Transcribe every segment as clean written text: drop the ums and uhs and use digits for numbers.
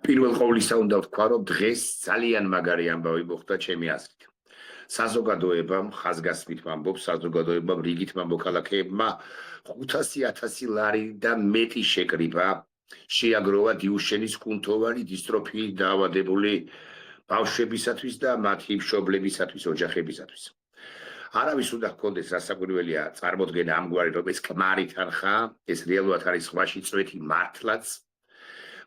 პირველ ყოვლისა უნდა ვთქვა, რომ დღეს ძალიან მაგარი ამბავი მოხდა ჩემი აზრით. საზოგადოებამ, ხაზგასმით ვამბობ, საზოგადოებამ, რიგითმა მოქალაქეებმა 500,000 ლარი და მეტი შეკრიბა შეაგროვა დიუშენის კუნთოვანი დისტროფიით დაავადებული ბავშვებისათვის და მათი მშობლებისათვის, ოჯახებისათვის. არავის უნდა ჰქონდეს რასაკვირველია წარმოდგენა ამგვარი, რომ ეს ქმარი თანხა, ეს რეალურად არის ხვაში წვეთი მართლაც,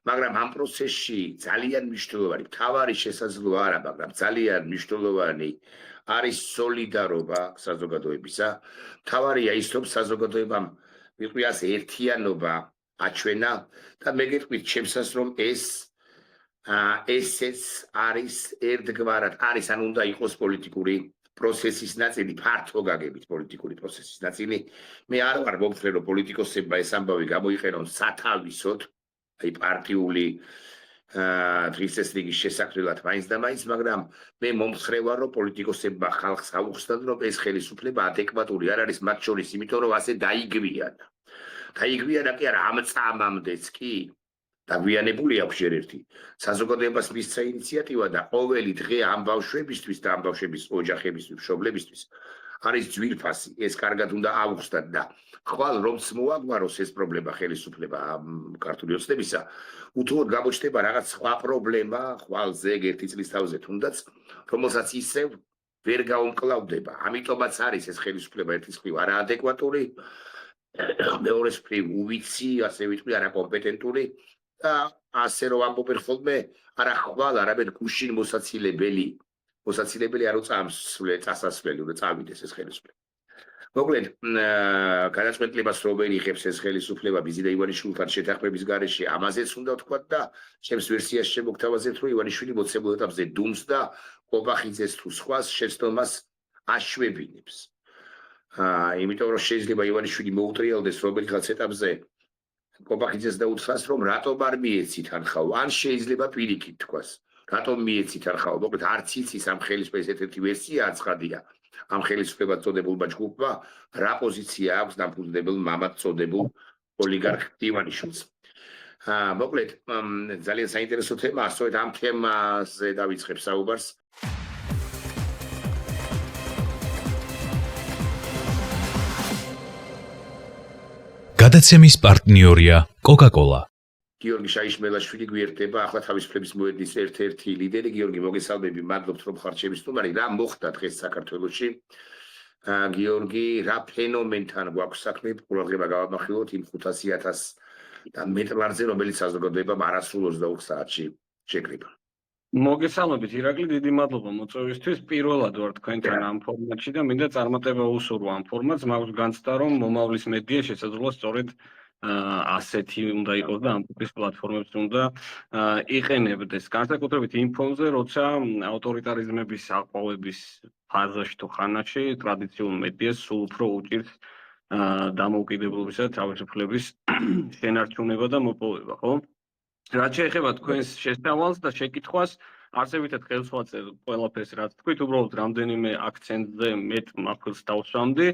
მაგრამ ამ პროცესში ძალიან მნიშვნელოვანი, მთავარი შესაძლო არა, მაგრამ ძალიან მნიშვნელოვანი არის სოლიდარობა საზოგადოებისა. მთავარია ის, რომ საზოგადოებამ მიყვიას ერთიანობა აჩვენა და მე გეტყვით ჩემსას, რომ ესეც არის ერთგვარად, არის ან უნდა იყოს პოლიტიკური პროცესის ნაწილი, ფართო გაგებით პოლიტიკური პროცესის ნაწილი. მე არ ვარ მომხრე, რომ პოლიტიკოსებმა ეს ამბავი გამოიყენონ სათავისოდ, აი პარტიული დღესდღეობის შესაძლებლად მაინც და მაინც, მაგრამ მე მომხრე ვარ, რომ პოლიტიკოსებმა ხალხს აუხსნათ, რომ ეს ხელისუფლება ადეკვატური არ არის მათ შორის, იმიტომ რომ ასე დაიგვიანა. დაიგვიანა კი არა, ამ წამამდეც კი დაგვიანებული აქვს ჯერ ერთი. საზოგადოებას მისცა ინიციატივა და ყოველი დღე ამ ბავშვებისთვის და ამ ბავშვების ოჯახებისთვის, მშობლებისთვის არის ძვირფასი, ეს კარგად უნდა აუხსნათ და ხვალ რომც მოაგვაროს ეს პრობლემა ხელისუფლება ქართული ოცნებისა, უთუოდ გამოჩნდება რაღაც სხვა პრობლემა, ხვალ ზეგ ერთი წლის თავზე თუნდაც, რომელსაც ისევ ვერ გაუმკლავდება. ამიტომაც არის ეს ხელისუფლება ერთის მხრივ არაადეკვატური, მეორეს მხრივ უვიცი, ასე ვიტყვი, არაკომპეტენტური და ასე რომ ამბობენ ხოლმე, არა ხვალ, არამედ გუშინ მოსაცილებელი არ წასასვლელი, უნდა წავიდეს ეს ხელისუფლება. მოკლედ, გადაწყვეტილებას რომელი იღებს ეს ხელისუფლება ბიზი და ივანიშვილთან შეთანხმების გარეშე, ამაზეც უნდა ვთქვათ და ჩემს ვერსიაში შემოგთავაზებთ, რომ ივანიშვილი მოცემულ ეტაპზე დუმს და კობახიძეს თუ სხვას შეცდომას აშვებინებს. იმიტომ რომ შეიძლება ივანიშვილი მოუტრიალდეს რომელიღაც ეტაპზე კობახიძეს და უთხრას, რომ რატომ არ მიეცით თანხაო, ან შეიძლება პირიქით თქვას, რატომ მიეცით თანხაო. მოკლედ, არც იცის ამ ხელისუფლების ერთ-ერთი ვერსია აცხადია. ამ ხელისუფლებად წოდებულმა ჯგუფმა რა პოზიცია აქვს დამფუძნებელ მამად წოდებულ ოლიგარქ ივანიშვილს. მოკლედ, ძალიან საინტერესო თემაა, სწორედ ამ თემაზე დავიწყებ საუბარს. გადაცემის პარტნიორია კოკა-კოლა. გიორგი შაიშმელაშვილი გვერდება, ახლა თავისუფლების მოედნის ერთ-ერთი ლიდერი. გიორგი, მოგესალმები, მადლობთ რომ ხართ ჩემი სტუმარი. რა მოხდა დღეს საქართველოში? გიორგი, რა ფენომენთან გვაქვს საქმე? ყურადღება გავამახვილოთ იმ 500,000 და მეტ ლარზე, რომელიც საზოგადოებამ არასრულ 24 საათში შეკრიბა. მოგესალმებით, ირაკლი, დიდი მადლობა მოწვევისთვის. პირველად ვარ თქვენთან ამ ფორმატში და მინდა წარმატება უსურვო ამ ფორმატს. მაქვს განცდა, რომ მომავლის მედია შესაძლოა სწორედ ასეთი უნდა იყოს და ამ ტიპის პლატფორმებს უნდა იყენებდეს. განსაკუთრებით იმ ფონზე, როცა ავტორიტარიზმების აყვავების ფაზაში თუ ხანაში ტრადიციულ მედიას სულ უფრო უჭირს დამოუკიდებლობისა და თავისუფლების შენარჩუნება და მოპოვება, ხო? რაც შეეხება თქვენს შესწავლას და შეკითხვას, არსებითად ხელსვაწერ ყველაფერს რაც თქვით, უბრალოდ რამდენიმე აქცენტზე მეტ მახვილს დავსვამდი.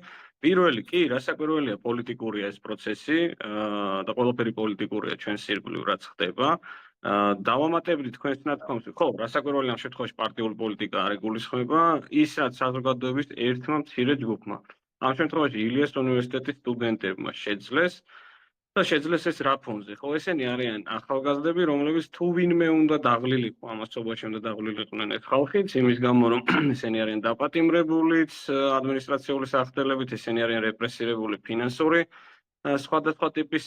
პირველი კი, რასაკვირველია, პოლიტიკურია ეს პროცესი და ყველაფერი პოლიტიკურია ჩვენს ირგვლივ რაც ხდება. დავამატებდი თქვენს ნათქვამს, ხო, რასაკვირველია ამ შემთხვევაში პარტიული პოლიტიკა არ იგულისხმება, ის რაც საზოგადოების ერთმა მცირე ჯგუფმა. ამ შემთხვევაში ილიას უნივერსიტეტის სტუდენტებმა შეძლეს და შეძლეს ეს რა ფონზე, ხო, ესენი არიან ახალგაზრდები, რომლებიც თუ ვინმე უნდა დაღლილიყო, ამასობაში უნდა დაღლილიყვნენ ეს ხალხიც, იმის გამო რომ ესენი არიან დაპატიმრებულიც ადმინისტრაციული სახდელებით, ესენი არიან რეპრესირებული ფინანსური სხვადასხვა ტიპის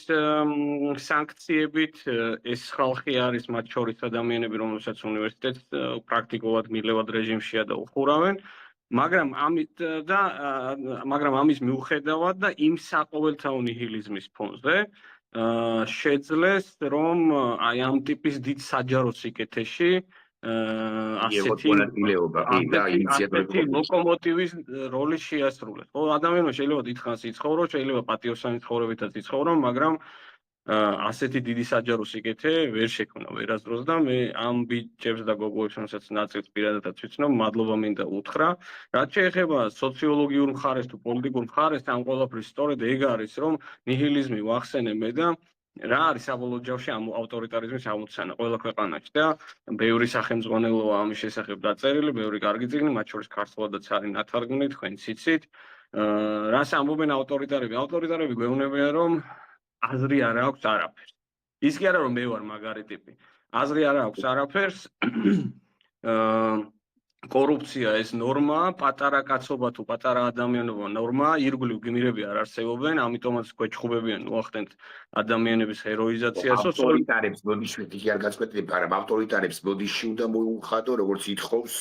სანქციებით, ეს ხალხი არის მათ შორის ადამიანები, რომელსაც უნივერსიტეტს პრაქტიკულად მილევად რეჟიმშია და უხურავენ. მაგრამ ამის მიუხედავად და იმ საყოველთაო ნიჰილიზმის ფონზე შეძლეს, რომ აი ამ ტიპის დიდ საჯარო სიკეთეში ასეთი ლოკომოტივის როლი შეასრულეს. ხო, ადამიანმა შეიძლება დიდხანს იცხოვრო, შეიძლება პატიოსანი ცხოვრებითაც იცხოვრო, მაგრამ ასეთი დიდი საჯარო სიკეთე ვერ შექმნა ვერასდროს და მე ამ ბიჭებს და გოგოებს, რომელსაც ნაწილს პირადადაც ვიცნობ, მადლობა მინდა უთხრა. რაც შეეხება სოციოლოგიურ მხარეს თუ პოლიტიკურ მხარეს, ამ ყველაფრის სწორედ ეგ არის, რომ ნიჰილიზმი ვახსენე მე და რა არის საბოლოო ჯამში ამ ავტორიტარიზმის ამოცანა ყველა ქვეყანაში და ბევრი სახელმძღვანელოა ამის შესახებ დაწერილი, ბევრი კარგი წიგნი, მათ შორის ქართულადაც არის ნათარგმნი, თქვენც იცით. რას ამბობენ ავტორიტარები? ავტორიტარები გვეუბნებიან, რომ აზრი არ აქვს არაფერს. ის კი არა რომ მე ვარ მაგარი ტიპი. აზრი არ აქვს არაფერს. კორუფცია ეს ნორმაა, პატარა კაცობა თუ პატარა ადამიანობა ნორმაა, ირგვლივ გმირები არ არსებობენ, ამიტომაც გვეჩხუბებიან უახდენთ ადამიანების ჰეროიზაციას. ავტორიტარებს ბოდიში კი არ გაწყვეტილებ, მაგრამ ავტორიტარებს ბოდიში უნდა მოუხადო, როგორც ითხოვს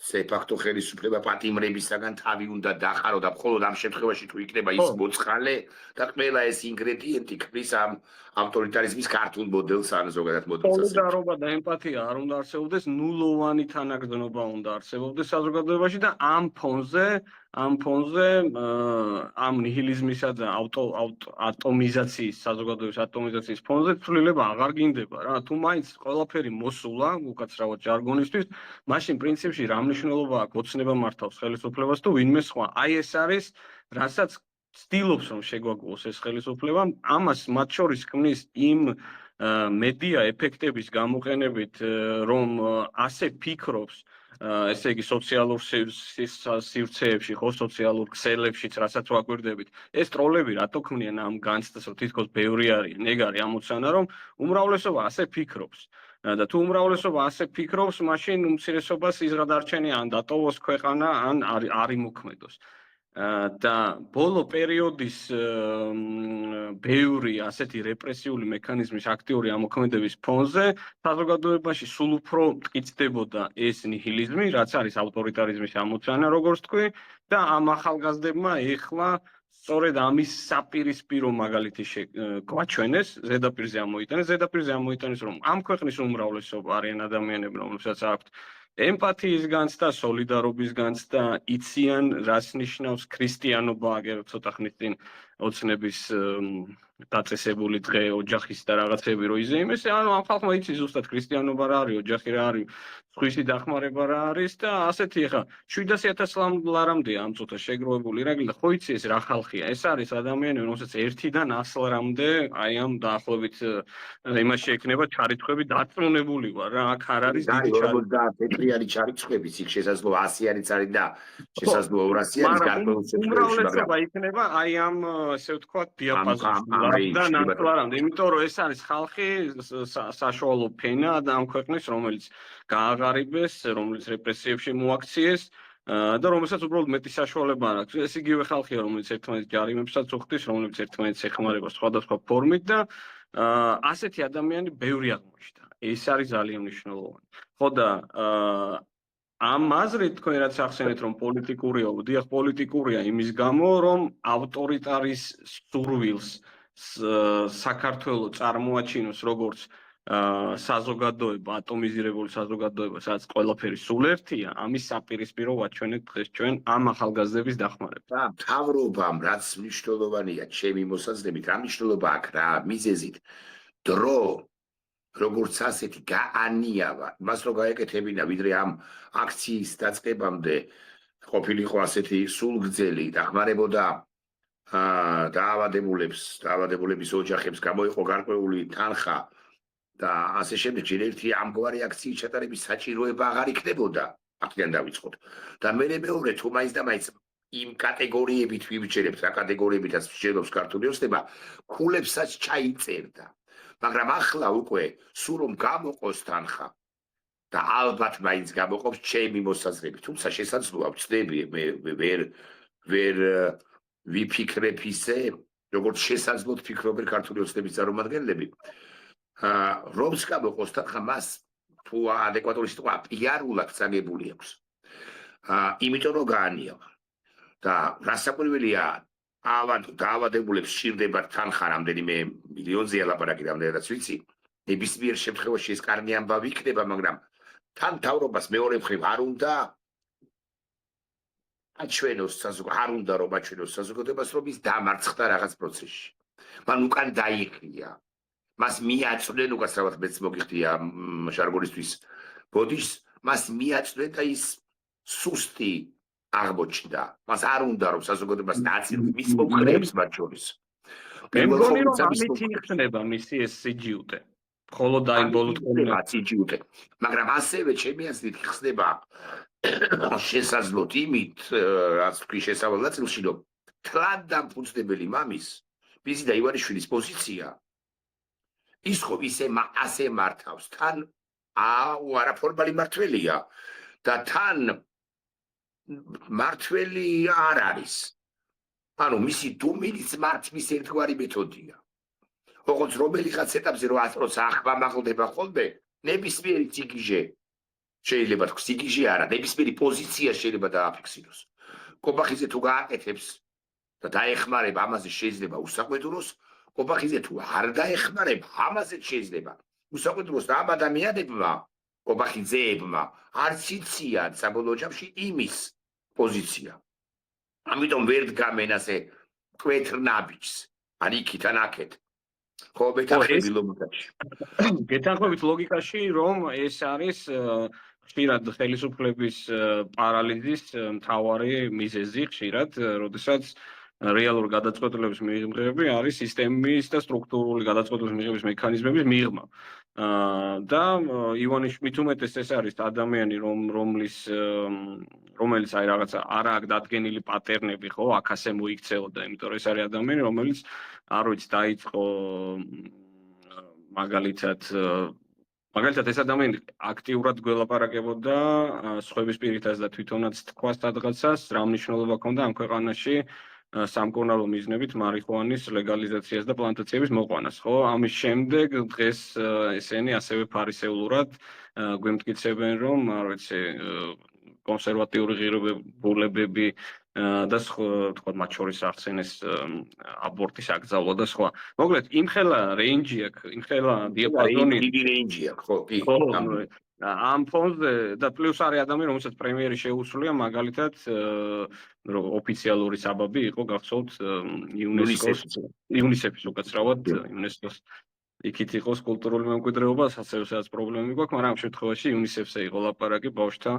სეფაქტო ხელისუფლება პატიმრებისაგან თავი უნდა დახარო და მხოლოდ ამ შემთხვევაში თუ იქნება ის მოწყალე და ყველა ეს ინგრედიენტი ქმნის ამ ავტორიტარიზმის ქართულ მოდელს ან ზოგადად მოდელს. სოლიდარობა და ემპათია არ უნდა არსებობდეს, ნულოვანი თანაგრძნობა უნდა არსებობდეს საზოგადოებაში და ამ ფონზე ამ ნიჰილიზმისა და ატომიზაციის საზოგადოების ატომიზაციის ფონზე ცვლილება აღარ გინდება რა. თუ მაინც ყველაფერი მოსულა, უკაცრავად ჟარგონისთვის, მაშინ პრინციპში რა მნიშვნელობა აქვს ოცნება მართავს ხელისუფლებას თუ ვინმე სხვა. აი ეს არის, რასაც ცდილობს რომ შეგვაგულოს ეს ხელისუფლება, ამას მათ შორის ქმნის იმ მედია ეფექტების გამოყენებით, რომ ასე ფიქრობს, ესე იგი სოციალურ სივრცეებში, ხო, სოციალურ ქსელებშიც, რასაც ვაკვირდებით. ეს ტროლები რატო ქმნიან ამ განცდას, რომ თითქოს ბევრი არიან, ეგ არის ამოცანა, რომ უმრავლესობა ასე ფიქრობს. და თუ უმრავლესობა ასე ფიქრობს, მაშინ უმცირესობას იზრადარჩენი ან დატოვოს ქვეყანა, ან არ იმოქმედოს. და ბოლო პერიოდის ბევრი ასეთი რეპრესიული მექანიზმის აქტიური ამოქმედების ფონზე საზოგადოებაში სულ უფრო მტკიცდებოდა ეს ნიჰილიზმი, რაც არის ავტორიტარიზმის ამოცანა, როგორც თქვი, და ამ ახალგაზრდებმა ეხლა სწორედ ამის საპირისპირო მაგალითი გვაჩვენეს, ზედაპირზე ამოიტანეს, რომ ამ ქვეყნის უმრავლესობა არიან ადამიანები, რომლებსაც აქვთ ემპათიის განცდა, სოლიდარობის განცდა, იციან რას ნიშნავს ქრისტიანობა, აგერ ცოტა ხნის წინ ოცნების დაწესებული დღე, ოჯახის და რაღაცები რო იზეიმეს, ანუ ამ ხალხმა იცის ზუსტად ქრისტიანობა რა არის, ოჯახი რა არის, სხვისი დახმარება რა არის და ასეთი ახლა 700,000 ლარამდე ამ წუთას შეგროვებული რაგლი და ხო იცი ეს რა ხალხია? ეს არის ადამიანები, რომელსაც 1-დან 100 ლარამდე აი ამ დაახლოებით იმაში ექნება ჩარიცხვები დაწუნებული ვარ რა, აქ არ არის დიდი ჩარიცხვები. 50 ჩარიცხვებიც იქ შესაძლოა 100-იანიც არის და შესაძლოა 200-იანიც გარკვეულ შემთხვევაში, მაგრამ იქნება აი ამ ესე ვთქვათ დიაპაზონში და ნაცვლარამდე, იმიტომ რომ ეს არის ხალხი საშუალო ფენა და ამ ქვეყნის, რომელიც გააღარიბეს, რომელიც რეპრესიებში მოაქციეს და რომელსაც უბრალოდ მეტი საშუალება არ აქვს. ეს იგივე ხალხია, რომელიც ერთმანეთს ჯარიმებსაც უხდის, რომლებიც ერთმანეთს ეხმარება სხვადასხვა ფორმით და ასეთი ადამიანი ბევრი აღმოჩნდა. ეს არის ძალიან მნიშვნელოვანი. ხო და ამ აზრით თქვენ რაც ახსენეთ, რომ პოლიტიკურია, დიახ, პოლიტიკურია იმის გამო, რომ ავტორიტარის სურვილს საქართველო წარმოაჩინოს როგორც საზოგადოება, ატომიზირებული საზოგადოება, სადაც ყველაფერი სულ ერთია, ამის საპირისპირო ვაჩვენეთ დღეს ჩვენ ამ ახალგაზრდების დახმარებით. და მთავრობამ რაც მნიშვნელოვანია, ჩემი მოსაზრებით, რა მნიშვნელობა აქვს რა მიზეზით, დრო როგორც ასეთი გაანიავა, მას რო გაეკეთებინა, ვიდრე ამ აქციის დაწყებამდე ყოფილიყო ასეთი სულგრძელი, დახმარებოდა დაავადებულების ოჯახებს, გამოიყო გარკვეული თანხა და ასე შემდეგ, ჯერ ერთი ამგვარი აქციის ჩატარების საჭიროება აღარ იქნებოდა, აქედან დავიწყოთ. და მეორე, თუ მაინც და მაინც იმ კატეგორიებით ვივიჩერებთ, რა კატეგორიებითაც ვიჩერებს ქართული ოცნება, ქულებსაც ჩაიწერდა. მაგრამ ახლა უკვე სულ რომ გამოყოს თანხა და ალბათ მაინც გამოყობს ჩემი მოსაზრებით, თუმცა შესაძლოა ვწდები, მე ვერ ვიფიქრებ ისე, როგორც შესაძლოა ფიქრობენ ქართული ოცნების წარმომადგენლები. რომ გამოყოს თანხა, მას თუ ადეკვატური სიტყვა პიარულად წაგებული აქვს. იმიტომ რომ გაანიავა. და რასაკვირველია, დაავადებულებს სჭირდებათ თანხა რამდენიმე მილიონზე ალაპარაკი რამდენადაც ვიცი. ნებისმიერ შემთხვევაში ეს კარგი ამბავი იქნება, მაგრამ თან მთავრობას მეორე მხრივ არ უნდა აჩვენოს საზოგადოებას, რომ ის დამარცხდა რაღაც პროცესში. მან უკან დაიხია. მას მიაწვდნენ, უკაცრავად მეც მოგიხდია ჟარგონისთვის ბოდიშს, მას მიაწვდნენ და ის სუსტი აღმოჩნდა. მას არ უნდა რომ საზოგადოებას დააწიროს მის მომხრეებს მათ შორის. მე მგონი რომ ხოვლისა ამით იხსნება მისი ეს სიჯიუტე. მხოლოდ აი ბოლო სიჯიუტე. მაგრამ ასევე ჩემი აზრით ხსნება შესაძლოთ იმით, რაც თქვი შესავალ ნაწილში, რომ თლად დამფუძნებელი მამის ბიზი და ივანიშვილის პოზიცია ის ხო ასე მართავს, თან არაფორმალი მართველია და თან მართველი არ არის. ანუ მისი დუმილის მართვის ერთგვარი მეთოდია. როგორც რომელიღაც ეტაპზე რო აღმაღლდება ხოლმე, ნებისმიერი სიგიჟე შეიძლება თქვა სიგიჟე არა, ნებისმიერი პოზიცია შეიძლება დააფიქსიროს. კობახიძე თუ გააკეთებს და დაეხმარება, ამაზე შეიძლება უსაყვედუროს, კობახიძე თუ არ დაეხმარება, ამაზე შეიძლება უსაყვედუროს და ამ ადამიანებმა, კობახიძეებმა არც იციან საბოლოო ჯამში იმის პოზიცია. ამიტომ ვერ დგამენ ასე მკვეთრ ნაბიჯს, ან იქიდან აქეთ. ხო, მეთანხმები ლოგიკაში. გეთანხმებით ლოგიკაში, რომ ეს არის ხშირად ხელისუფლების პარალიზის მთავარი მიზეზი, ხშირად, როდესაც რეალურ გადაწყვეტილების მიღებები არის სისტემის და სტრუქტურული გადაწყვეტილების მიღების მექანიზმების მიღმა. და ივანიშვილის უმეტეს ეს არის ადამიანი, რომელიც აი რაღაცა არ აქვს დადგენილი პატერნები, ხო, აქასე მოიქცეოდა, იმიტომ რომ ეს არის ადამიანი, რომელიც არ ვიცი, დაიწყო მაგალითად ეს ადამიანი აქტიურად გველაპარაკებოდა სხვების პირითაც და თვითონაც თქვა სადღაცას, რა მნიშვნელობა ჰქონდა ამ ქვეყანაში სამკურნალო მიზნებით მარიხუანის ლეგალიზაციას და პლანტაციების მოყვანას, ხო? ამის შემდეგ დღეს ესენი ასევე ფარისეულურად გვემტკიცებენ, რომ არ ვიცი, კონსერვატიული ღირებულებები და თქვა მათ შორის ახსენეს აბორტის აკრძალვა და სხვა. მოკლედ, იმხელა რეინჯი აქვს, იმხელა დიაპაზონი. დიდი რეინჯი აქვს, ხო, კი. ამ ფონზე და პლუს არის ადამიანი, რომელსაც პრემიერი შეუსულია, მაგალითად, ოფიციალური საბაბი იყო გახსოვთ იუნისეფის უკაცრავად იუნესკოს იქით იყოს კულტურული მემკვიდრეობა, ასევე პრობლემები გვაქვს, მაგრამ ამ შემთხვევაში იუნისეფზე იყო ლაპარაკი ბავშვთა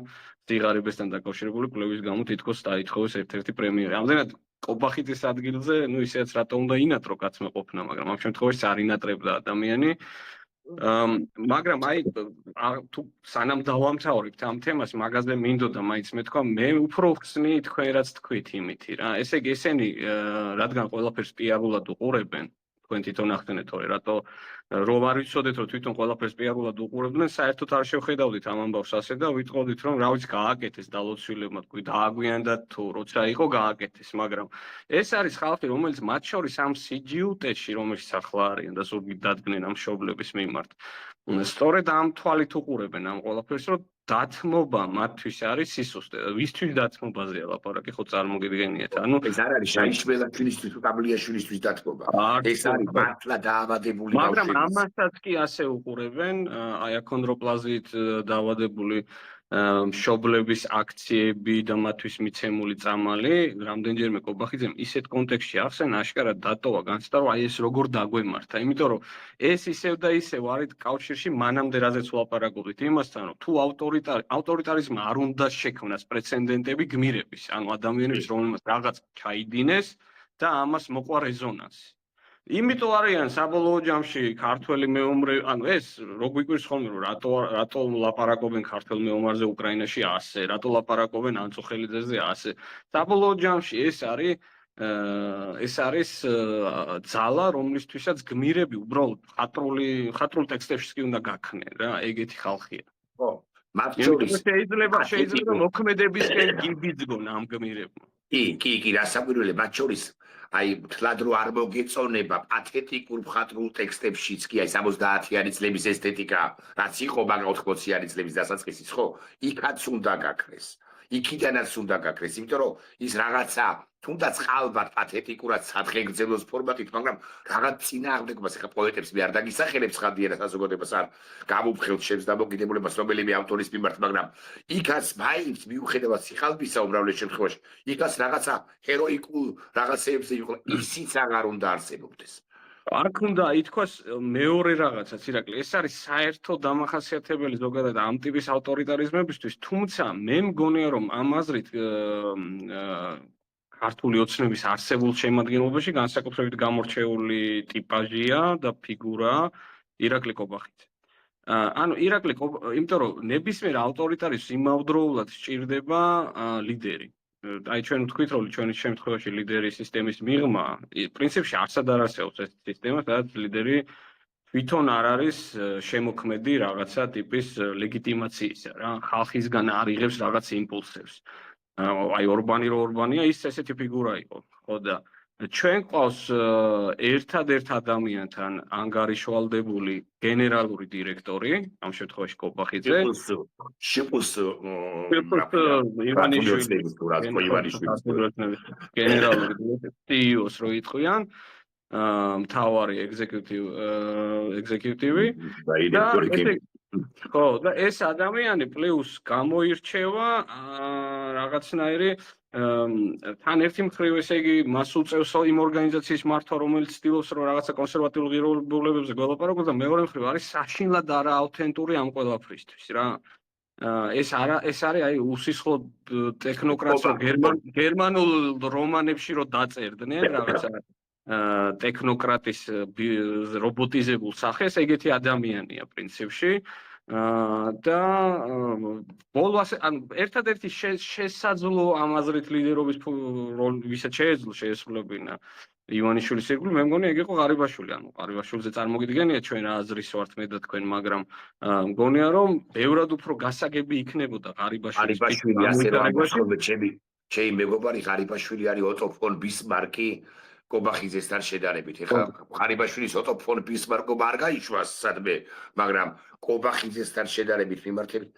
სიღარიბესთან დაკავშირებული კვლევის გამო თითქოს დაითხოვეს ერთ-ერთი პრემიერი. ამდენად კობახიძის ადგილზე, ისედაც რატო უნდა ინატრო კაცმა ყოფნა, მაგრამ ამ შემთხვევაში არ ინატრებდა ადამიანი. მაგრამ აი თუ სანამ დავამთავრებთ ამ თემას, მაგაზე მინდოდა მაინც მეთქვა, მე უფრო ხსნი თქვენ რაც თქვით იმითი რა. ესე იგი ესენი რადგან ყველაფერს პიარულად უყურებენ, თქვენ თვითონ ახსენეთ თორე რატო რომ არ ვიცოდეთ რომ თვითონ ყველაფერს პიარულად უყურებდნენ, საერთოდ არ შევხედავდით ამ ამბავს ასე და ვიტყოდით რომ რა ვიცი გააკეთეს დალოცვილებმა, თქვი დააგვიანდა თუ როცა იყო გააკეთეს, მაგრამ ეს არის ხალხი, რომელიც მათ შორის ამ სიჯიუტეში, რომელშიც ახლა არიან და ზოგი დადგნენ ამ მშობლების მიმართ. სწორედ ამ თვალით უყურებენ ამ ყველაფერს, რომ დათმობა მათთვის არის სისუსტე. ვისთვის დათმობაზეა ლაპარაკი, ხო წარმოგიდგენიათ. ანუ ეს არ არის შაიშველაშვილისთვის თუ კაბლიაშვილისთვის დათმობა. ეს არის მართლა დაავადებული ბავშვები. მაგრამ ამასაც კი ასე უყურებენ, აი აქონდროპლაზიით დაავადებული მშობლების აქციები და მათთვის მიცემული წამალი, რამდენჯერმე კობახიძემ ისეთ კონტექსტში ახსენა, აშკარად დატოვა განცდა, რომ აი ეს როგორ დაგვემართა, იმიტომ რომ ეს ისევ და ისევ არის კავშირში მანამდე რაზეც ვლაპარაკობდით იმასთან, რომ თუ ავტორიტარიზმმა არ უნდა შექმნას პრეცედენტები გმირების, ანუ ადამიანების, რომელმაც რაღაც ჩაიდინეს და ამას მოყვა რეზონანსი. იმიტომ არიან საბოლოო ჯამში ქართველი მეომრები, ანუ ეს რო გვიკვირს ხოლმე რომ რატო ლაპარაკობენ ქართველ მეომარზე უკრაინაში ასე, რატო ლაპარაკობენ ანწუხელიძეზე ასე. საბოლოო ჯამში ეს არის ძალა, რომლისთვისაც გმირები უბრალოდ ხატრულ ტექსტებში კი უნდა გაქნენ რა, ეგეთი ხალხია. ხო, მათ შორის შეიძლება მოქმედებისკენ გიბიძგონ ამ გმირებმა. კი, რასაკვირველია, მათ შორის აი თლად რო არ მოგეწონება პათეტიკურ მხატვრულ ტექსტებშიც კი აი 70-იანი წლების ესთეტიკა რაც იყო მაგრამ 80-იანი წლების დასაწყისის ხო იქაც უნდა გაქრეს იქიდანაც უნდა გაქრეს იმიტომ რომ ის რაღაცა თუნდაც ხალბად პათეტიკურად სათხეგრძელოს ფორმატით მაგრამ რაღაც წინააღმდეგობას ეხა პოეტებს მე არ დაგისახელებს ხანდიერა საზოგადოებას არ გამოფხელთ შევს დამოკიდებულებას რომელიმე ავტორის მიმართ მაგრამ იქაც მაინც მიუხედავად სიხალბისა უმრავლეს შემთხვევაში იქაც რაღაცა ჰეროიკულ რაღაცეებზე იყო ისიც აღარ უნდა არსებობდეს აქ უნდა ითქვას მეორე რაღაცაც ირაკლი ეს არის საერთო დამახასიათებელი ზოგადად ამ ტიპის ავტორიტარიზმებისთვის თუმცა მე მგონია რომ ამ აზრით ქართული ოცნების არსებულ შემადგენლობაში განსაკუთრებით გამორჩეული ტიპაჟია და ფიგურაა ირაკლი კობახიძე. ანუ იმიტომ რომ ნებისმიერ ავტორიტარის იმავდროულად სჭირდება ლიდერი. აი ჩვენ ვთქვით რომ ჩვენი შემთხვევაში ლიდერი სისტემის მიღმა, პრინციპში არსად არ არსებობს ეს სისტემა, სადაც ლიდერი თვითონ არ არის შემოქმედი რაღაცა ტიპის ლეგიტიმაციისა რა, ხალხისგან არ იღებს რაღაც იმპულსებს. აი ორბანია ის ესეთი ფიგურა იყო, ხო და ჩვენ ყავს ერთადერთ ადამიანთან ანგარიშვალდებული გენერალური დირექტორი, ამ შემთხვევაში კობახიძე. გენერალური დირექტორი, CEO-ს რო იტყვიან, მთავარი ეგზეკუტივი ხო და ეს ადამიანი პლუს გამოირჩევა რაღაცნაირი თან ერთი მხრივ ესე იგი მას უწევს იმ ორგანიზაციის მართვა რომელიც ცდილობს რომ რაღაცა კონსერვატიულ ღირებულებებზე გველაპარაკოს და მეორე მხრივ არის საშინლად არა აუთენტური ამ ყველაფრისთვის რა ეს არის აი უსისხლო ტექნოკრატს გერმანულ რომანებში რო დაწერდნენ რაღაცა ტექნოკრატის რობოტიზებულ სახეს ეგეთი ადამიანია პრინციპში და ბოლოს ან ერთადერთი შესაძლო ამაზრით ლიდერობის როლი ვისაც შეესრულებინა ივანიშვილის ირგვლივ მე მგონი ეგ იყო ღარიბაშვილი ანუ ღარიბაშვილზე წარმოგიდგენია ჩვენ რა აზრის ვართ მე და თქვენ მაგრამ მგონია რომ ბევრად უფრო გასაგები იქნებოდა ღარიბაშვილი ასე რომ ჩემი მეგობარი ღარიბაშვილი არის ოტო ფონ ბისმარკი კობახიძესთან შედარებით. ეხლა ღარიბაშვილის ოტო ფონ ბისმარკო არ გაიშვას სადმე, მაგრამ კობახიძესთან შედარებით მიმართებით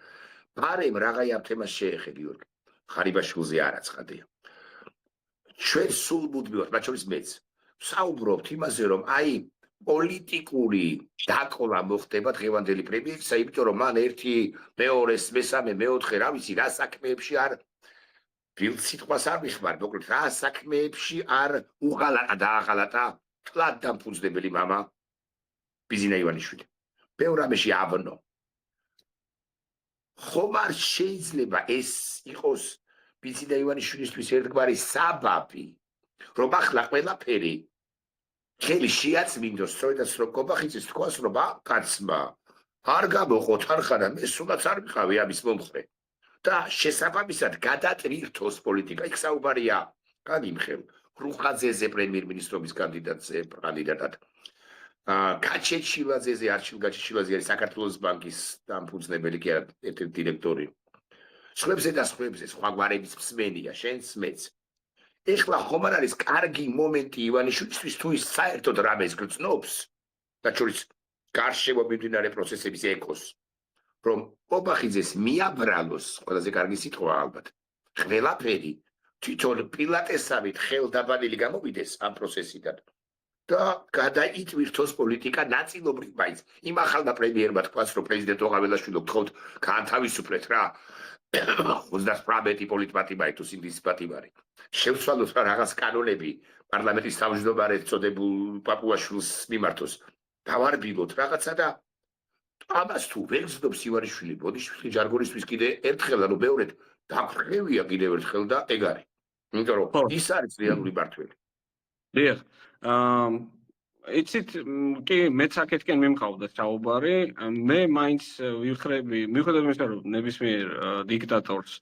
ბარემ რაღაცა ამ თემას შეეხე გიორგი. ღარიბაშვილზე არ აცხადია. ჩვენ სულ მუდმივად, მათ შორის მეც, საუბრობთ იმაზე, რომ აი პოლიტიკური დაკოლა მოხდება დღევანდელი პრემიერისა, იმიტომ რომ მან ერთი, მეორე, მესამე, მეოთხე, რა ვიცი, რა საქმეებში არ ფილ სიტყვას არ მიხმარ, მოკლედ რა საქმეებში არ უღალატა დააღალატა თლად დამფუძნებელი მამა ბიზინა ივანიშვილი. ბევრ რამეში ავნო. ხომ არ შეიძლება ეს იყოს ბიზინა ივანიშვილისთვის ერთგვარი საბაბი, რომ ახლა ყველაფერი ხელი შეაწმინდოს, სწორედაც რომ კობახიძეს თქვას, რომ კაცმა არ გამოყოთ არხანა, მე სულაც არ მიყავი ამის მომხრე. და შესაბამისად გადატრირთოს პოლიტიკა იქ საუბარია განიმხელ რუხაძეზე პრემიერ-მინისტრობის კანდიდატად გაჩეჩილაძეზე არჩილ გაჩეჩილაძე არის საქართველოს ბანკის დამფუძნებელი კი არა ერთ-ერთი დირექტორი სხვებზე და სხვებზე სხვაგვარების მსმენია შენც მეც ეხლა ხომ არ არის კარგი მომენტი ივანიშვილისთვის თუ ის საერთოდ რამეს გრძნობს და შორის გარშემო მიმდინარე პროცესების ეკოს რომ კობახიძეს მიაბრალოს, ყველაზე კარგი სიტყვა ალბათ. ყველაფერი თვითონ პილატესავით ხელდაბანილი გამოვიდეს ამ პროცესიდან და გადაიტვირთოს პოლიტიკა ნაწილობრივ მაინც. იმ ახალმა პრემიერმა თქვას, რომ პრეზიდენტ ოღაველაშვილო გთხოვთ გაანთავისუფლეთ რა 38 პოლიტმატიმარი თუ სინდისპატიმარი. შევცვალოთ რა რაღაც კანონები პარლამენტის თავმჯდომარედ წოდებულ პაპუაშვილს მიმართოს. დავარბილოთ რაღაცა და ამას თუ ვერ გზნობს ივანიშვილი ბოდიშვილი ჯარგონისთვის კიდე ერთხელ ანუ მეორედ დაგრევია კიდევ ერთხელ და ეგ არის. იმიტომ რომ ის არის რეალური მართველი. დიახ. იცით, კი მეც აქეთკენ მიმყავდა საუბარი, მე მაინც ვიხრები, მიუხედავად იმისა, რომ ნებისმიერ დიქტატორს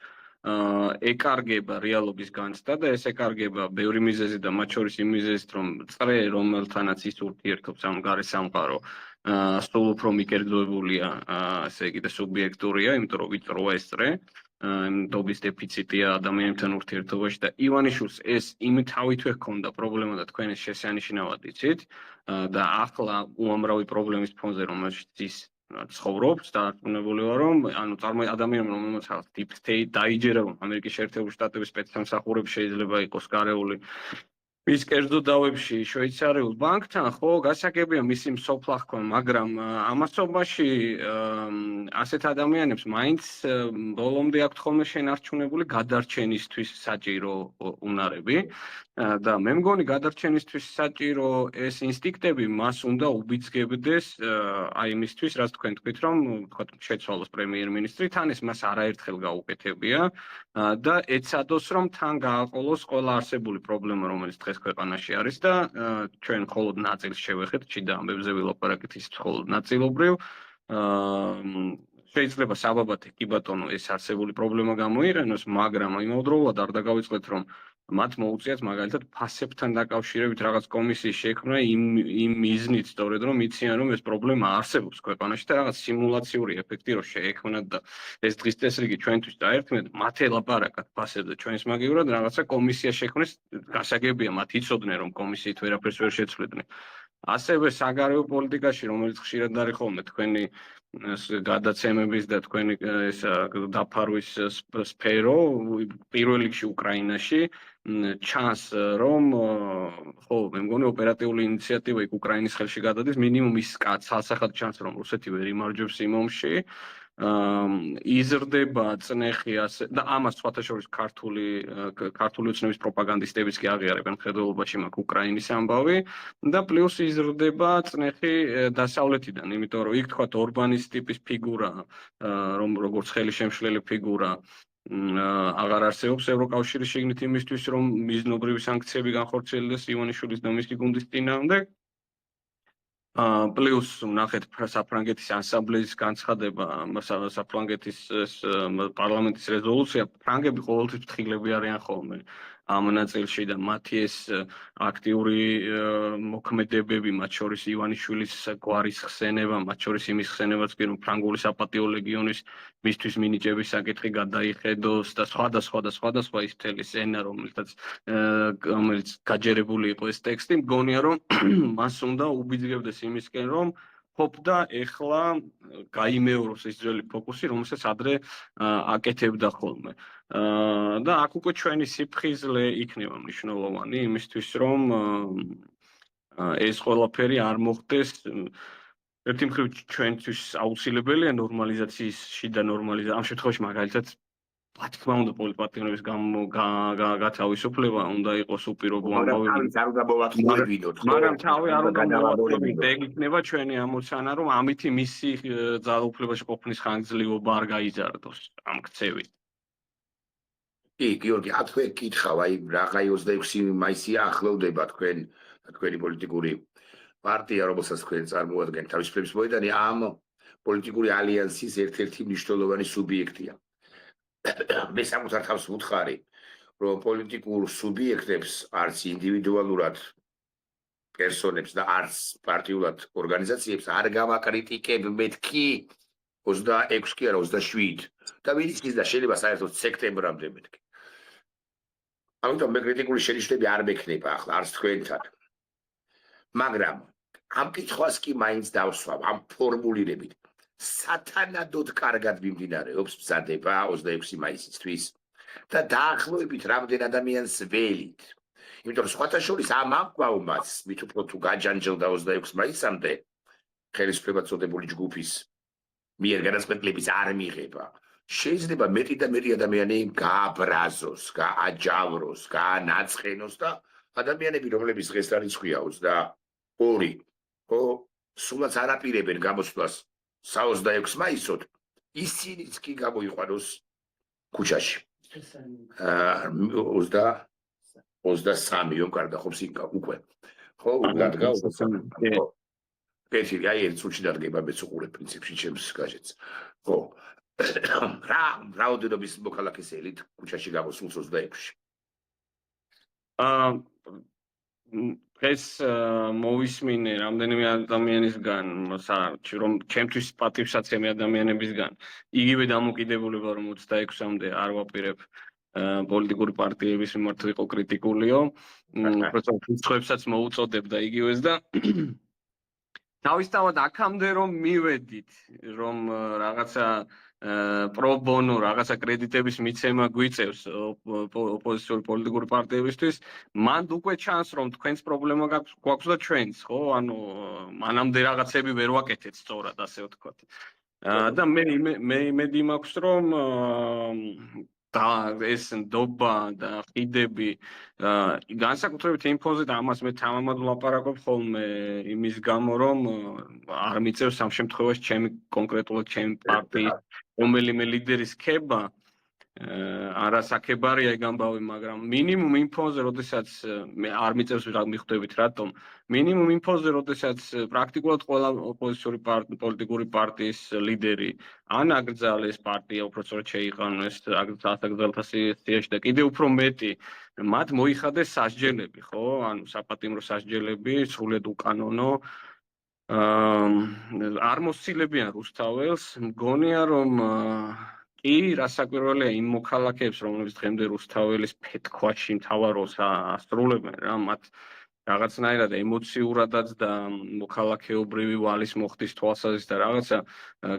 ეკარგება რეალობის განცდა და ეს ეკარგება ბევრი მიზეზი და მათ შორის იმ მიზეზით, რომ წრე რომელთანაც ის ურთიერთობს ამ გარე სამყარო სულ უფრო მიკერძოებულია, ესე იგი და სუბიექტურია, იმიტომ რომ ვიწროა ეს წრე, ნდობის დეფიციტია ადამიანებთან ურთიერთობაში და ივანიშვილს ეს იმთავითვე ჰქონდა პრობლემა და თქვენ ეს შესანიშნავად იცით და ახლა უამრავი პრობლემის ფონზე რომელშიც ის ცხოვრობს და დარწმუნებული ვარ რომ ანუ ადამიანმა რომელმაც deep state დაიჯერა რომ ამერიკის შეერთებული შტატების სპეცსამსახურები შეიძლება იყოს გარეული მის კერძო დავებში შვეიცარიულ ბანკთან, ხო, გასაგებია მისი მსოფლა ჰქვა, მაგრამ ამასობაში ასეთ ადამიანებს მაინც ბოლომდე აქვთ ხოლმე შენარჩუნებული გადარჩენისთვის საჭირო უნარები და მე მგონი გადარჩენისთვის საჭირო ეს ინსტინქტები მას უნდა უბიძგებდეს აი იმისთვის, რაც თქვენ თქვით, რომ თქვა შეცვალოს პრემიერ-მინისტრი, თან ეს მას არაერთხელ გაუკეთებია და ეცადოს, რომ თან გააყოლოს ყველა არსებული პრობლემა, რომელიც დღეს ქვეყანაში არის და ჩვენ მხოლოდ ნაწილს შევეხეთ, ჩიდა ამბებზე ვილაპარაკეთ ის მხოლოდ ნაწილობრივ. შეიძლება საბაბათი კი ბატონო ეს არსებული პრობლემა გამოიყენოს, მაგრამ იმავდროულად არ დაგავიწყდეთ, რომ მათ მოუწიათ მაგალითად ფასებთან დაკავშირებით რაღაც კომისიის შექმნა იმ მიზნით, სწორედ რომ იციან, რომ ეს პრობლემა არსებობს ქვეყანაში და რაღაც სიმულაციური ეფექტი რო შეექმნათ და ეს დღის წესრიგი ჩვენთვის დაერთმეთ, მათ ელაპარაკათ ფასებზე ჩვენს მაგივრად რაღაცა კომისია შექმნეს, გასაგებია მათ იცოდნენ, რომ კომისიით ვერაფერს ვერ შეცვლიდნენ. ასევე საგარეო პოლიტიკაში, რომელიც ხშირად არის ხოლმე თქვენი გადაცემების და თქვენი ეს დაფარვის სფერო, პირველ რიგში უკრაინაში ჩანს, რომ ხო, მე მგონი ოპერატიული ინიციატივა იქ უკრაინის ხელში გადადის, მინიმუმ ის ცალსახად ჩანს, რომ რუსეთი ვერ იმარჯვებს იმ ომში. იზრდება წნეხი ასე და ამას სხვათა შორის ქართული ოცნების პროპაგანდისტებიც კი აღიარებენ მხედველობაში მაგ უკრაინის ამბავი და პლუს იზრდება წნეხი დასავლეთიდან, იმიტომ რომ იქ თქვათ ორბანის ტიპის ფიგურა, რომ როგორც ხელისშემშლელი ფიგურა აღარ არსებობს ევროკავშირის შიგნით იმისთვის, რომ მიზნობრივი სანქციები განხორციელდეს ივანიშვილის და მისი გუნდის წინააღმდეგ. პლუს ნახეთ საფრანგეთის ასამბლეის განცხადება, საფრანგეთის პარლამენტის რეზოლუცია, ფრანგები ყოველთვის ფრთხილები არიან ხოლმე ამ ნაწილში და მათი ეს აქტიური მოქმედებები, მათ შორის ივანიშვილის გვარის ხსენება, მათ შორის იმის ხსენებაც კი რომ ფრანგული საპატიო ლეგიონის მისთვის მინიჭების საკითხი გადაიხედოს და სხვა ის მთელი სცენა, რომელიც გაჯერებული იყო ეს ტექსტი, მგონია რომ მას უნდა უბიძგებდეს იმისკენ, რომ ჰოპ და ეხლა გაიმეოროს ის ძველი ფოკუსი, რომელსაც ადრე აკეთებდა ხოლმე. და აქ უკვე ჩვენი სიფხიზლე იქნება მნიშვნელოვანი იმისთვის, რომ ეს ყველაფერი არ მოხდეს. ერთი მხრივ ჩვენთვის აუცილებელია ნორმალიზაციის შიდა ნორმალიზაცია. ამ შემთხვევაში მაგალითად რა თქმა უნდა პოლიტპატიმრების გათავისუფლება უნდა იყოს უპირობო ამბავი. მაგრამ თავი არ უნდა მოვაწოდოთ, ეგ იქნება ჩვენი ამოცანა, რომ ამითი მისი ძალაუფლებაში ყოფნის ხანგრძლივობა არ გაიზარდოს ამ ქცევით. კი, გიორგი, აქვე კითხავ, აი რაღაცა 26 მაისია ახლოვდება თქვენი პოლიტიკური პარტია, რომელსაც თქვენ წარმოადგენთ თავისუფლების მოედანი, ამ პოლიტიკური ალიანსის ერთ-ერთი მნიშვნელოვანი სუბიექტია. მე საკუთარ თავს ვუთხარი, რომ პოლიტიკურ სუბიექტებს არც ინდივიდუალურად პერსონებს და არც პარტიულად ორგანიზაციებს არ გავაკრიტიკებ მეთქი 26 კი არა 27 და ვინც ის და შეიძლება საერთოდ სექტემბრამდე მეთქი. ამიტომ მე კრიტიკული შენიშვნები არ მექნება ახლა არც თქვენთან. მაგრამ ამ კითხვას კი მაინც დავსვამ ამ ფორმულირებით. სათანადოდ კარგად მიმდინარეობს მზადება 26 მაისისთვის და დაახლოებით რამდენ ადამიანს ველით. იმიტომ რომ სხვათა შორის ამ ამბავმაც მით უფრო თუ გაჯანჯლდა 26 მაისამდე ხელისუფლება წოდებული ჯგუფის მიერ განაცხადების არ მიიღება. შეიძლება მეტი და მეტი ადამიანი გააბრაზოს, გააჯავროს, გაანაცხენოს და ადამიანები, რომლებიც დღეს არიცხვია 22, ხო, სულაც არ აპირებენ გამოსვლას 26 მაისოდ, ისინიც კი გამოიყვანოს ქუჩაში. 23 კარდა ხობს უკვე. ხო, დადგა 23. კეთილი, აი ერთ წუთში დადგება მეც უყურებ პრინციპში ჩემს გაჟეთს. ხო. რაოდენობის მოქალაქეს ელით ქუჩაში გამოსულს 26-ში. ეს მოვისმინე რამდენიმე ადამიანისგან, რომ ჩემთვის პატივსაცემი ადამიანებისგან, იგივე დამოკიდებულება რომ 26-მდე არ ვაპირებ პოლიტიკური პარტიების მიმართ ვიყო კრიტიკულიო, უბრალოდ რიცხვებსაც მოუწოდებ და იგივეს და თავისთავად აქამდე რომ მივედით, რომ რაღაცა პრობონო რაღაცა კრედიტების მიცემა გვიწევს ოპოზიციური პოლიტიკური პარტიებისთვის, მანდ უკვე ჩანს, რომ თქვენს პრობლემა გვაქვს და ჩვენც, ხო? ანუ მანამდე რაღაცები ვერ ვაკეთეთ სწორად, ასე ვთქვათ. და მე იმედი მაქვს, რომ და ეს ნდობა და ხიდები განსაკუთრებით იმ ფონზე და ამას მე თამამად ვლაპარაკობ ხოლმე იმის გამო, რომ არ მიწევს ამ შემთხვევაში კონკრეტულად ჩემი პარტიის რომელიმე ლიდერის ქება არასაკებარია ეგ ამბავი, მაგრამ მინიმუმ იმ ფონზე, როდესაც მე არ მიწევს მიხვდებით რატომ, მინიმუმ იმ ფონზე, როდესაც პრაქტიკულად ყველა ოპოზიციური პოლიტიკური პარტიის ლიდერი ან აკრძალეს პარტია, უпростоრად შეიყვანეს აკრძალთა სიაში და კიდევ უფრო მეტი, მათ მოიხადეს სასჯელები, ხო? ანუ საპატიმრო სასჯელები, სრულიად უკანონო. არ მოსცილებიან რუსთაველს, მგონია რომ კი, რასაკვირველია იმ მოქალაქეებს, რომლებიც დღემდე რუსთაველის ფეთქვაში მთავარ როლს ასრულებენ რა, მათ რაღაცნაირად ემოციურადაც და მოქალაქეობრივი ვალის მოხდის თვალსაზრისით და რაღაცა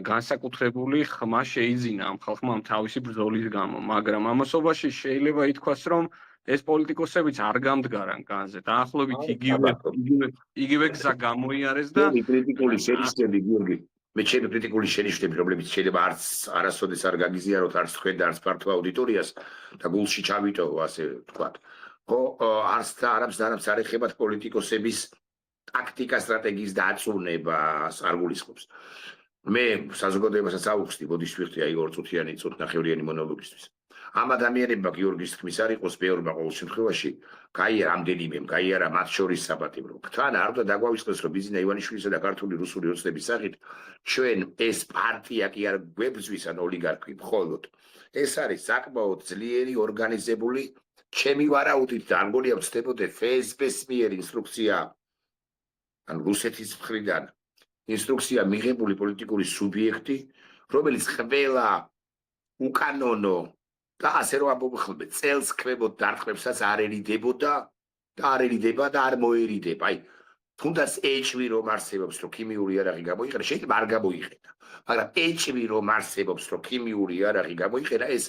განსაკუთრებული ხმა შეიძინა ამ ხალხმა ამ თავისი ბრძოლის გამო, მაგრამ ამასობაში შეიძლება ითქვას, რომ ეს პოლიტიკოსებიც არ გამდგარან განზე. დაახლოებით იგივე გზა გამოიარეს და კრიტიკული შენიშვნები, გიორგი, მე ჩემი კრიტიკული შენიშვნები, რომლებიც შეიძლება არასოდეს არ გაგიზიაროთ არც თქვენ და არც ფართო აუდიტორიას და გულში ჩავიტოვო, ასე ვთქვათ. ხო, არც არ ეხებათ პოლიტიკოსების ტაქტიკა, სტრატეგიის დაწურნებას არ გულისხმობს. მე საზოგადოებასაც ავუხსნი, ბოდიშ ვიხდი აი 2 წუთიანი, წუთნახევრიანი მონოლოგისთვის. ამ ადამიანებმა გიორგის თქმის არ იყოს ბევრმა ყოველ შემთხვევაში გაიარა ამდენიმემ, გაიარა მათ შორის საპატიმრო. თან არ უნდა დაგვავიწყდეს, რომ ბიზნა ივანიშვილისა და ქართული რუსული ოცნების სახით ჩვენ ეს პარტია კი არ გვებრძვის ან ოლიგარქი მხოლოდ. ეს არის საკმაოდ ძლიერი ორგანიზებული ჩემი ვარაუდით და არ მგონია ვწდებოდეთ FSB-ს მიერ ინსტრუქცია ან რუსეთის მხრიდან ინსტრუქცია მიღებული პოლიტიკური სუბიექტი, რომელიც ყველა უკანონო და ასე რომ ამბობ წელს ქმებოდ დარტყმებსაც არ ერიდებოდა და არერიდება და არ მოერიდება. აი, თუნდაც ეჭვი რომ არსებობს, რომ ქიმიური იარაღი გამოიყენა, შეიძლება არ გამოიყენა, მაგრამ ეჭვი რომ არსებობს, რომ ქიმიური იარაღი გამოიყენა, ეს